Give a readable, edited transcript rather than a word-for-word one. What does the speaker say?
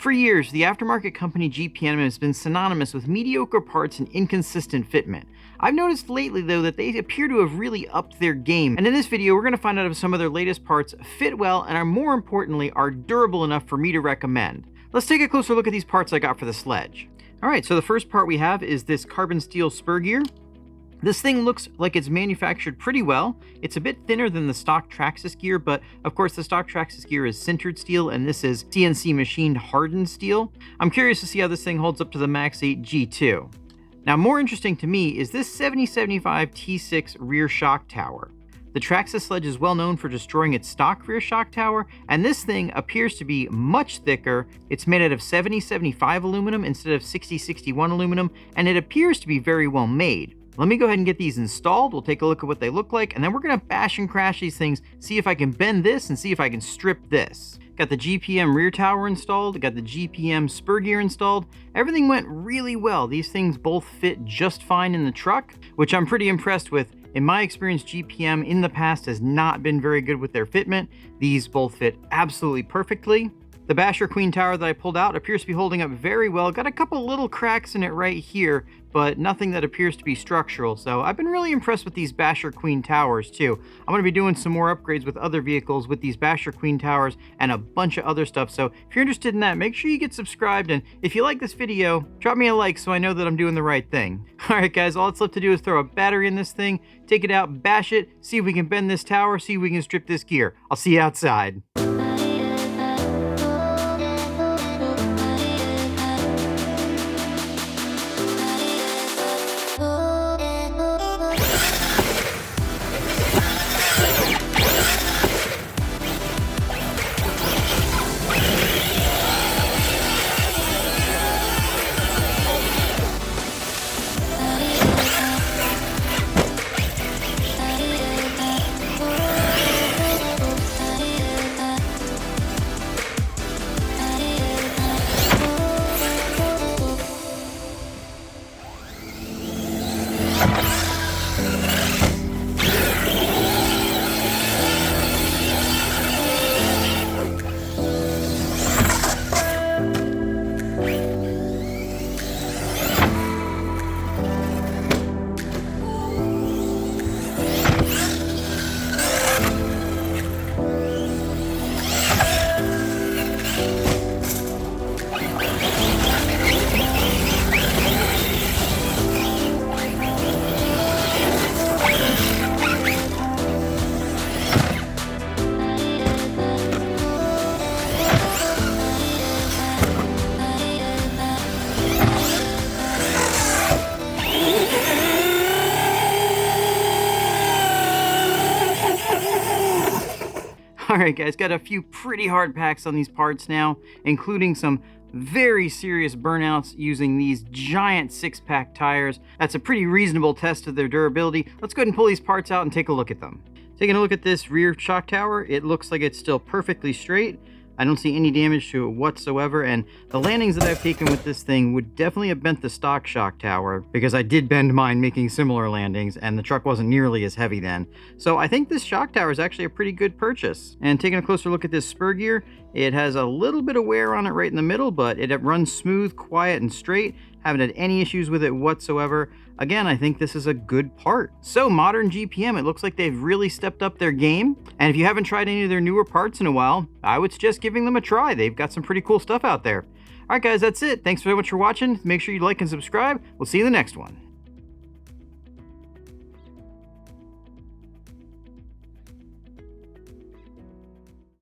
For years, the aftermarket company GPM has been synonymous with mediocre parts and inconsistent fitment. I've noticed lately, though, that they appear to have really upped their game, and in this video, we're going to find out if some of their latest parts fit well and are, more importantly, are durable enough for me to recommend. Let's take a closer look at these parts I got for the Sledge. Alright, so the first part we have is this carbon steel spur gear. This thing looks like it's manufactured pretty well. It's a bit thinner than the stock Traxxas gear, but of course the stock Traxxas gear is sintered steel and this is CNC machined hardened steel. I'm curious to see how this thing holds up to the Max 8 G2. Now, more interesting to me is this 7075 T6 rear shock tower. The Traxxas Sledge is well known for destroying its stock rear shock tower, and this thing appears to be much thicker. It's made out of 7075 aluminum instead of 6061 aluminum, and it appears to be very well made. Let me go ahead and get these installed. We'll take a look at what they look like, and then we're going to bash and crash these things, see if I can bend this and see if I can strip this. Got the GPM rear tower installed, got the GPM spur gear installed. Everything went really well. These things both fit just fine in the truck, which I'm pretty impressed with. In my experience, GPM in the past has not been very good with their fitment. These both fit absolutely perfectly. The Basher Queen tower that I pulled out appears to be holding up very well. Got a couple little cracks in it right here, but nothing that appears to be structural. So I've been really impressed with these Basher Queen towers too. I'm going to be doing some more upgrades with other vehicles with these Basher Queen towers and a bunch of other stuff. So if you're interested in that, make sure you get subscribed. And if you like this video, drop me a like so I know that I'm doing the right thing. All right, guys, all that's left to do is throw a battery in this thing, take it out, bash it, see if we can bend this tower, see if we can strip this gear. I'll see you outside. Alright guys, got a few pretty hard packs on these parts now, including some very serious burnouts using these giant 6-pack tires. That's a pretty reasonable test of their durability. Let's go ahead and pull these parts out and take a look at them. Taking a look at this rear shock tower, it looks like it's still perfectly straight. I don't see any damage to it whatsoever, and the landings that I've taken with this thing would definitely have bent the stock shock tower, because I did bend mine making similar landings, and the truck wasn't nearly as heavy then. So I think this shock tower is actually a pretty good purchase. And taking a closer look at this spur gear, it has a little bit of wear on it right in the middle, but it runs smooth, quiet, and straight. Haven't had any issues with it whatsoever. Again, I think this is a good part. So modern GPM, it looks like they've really stepped up their game. And if you haven't tried any of their newer parts in a while, I would suggest giving them a try. They've got some pretty cool stuff out there. All right, guys, that's it. Thanks so much for watching. Make sure you like and subscribe. We'll see you in the next one.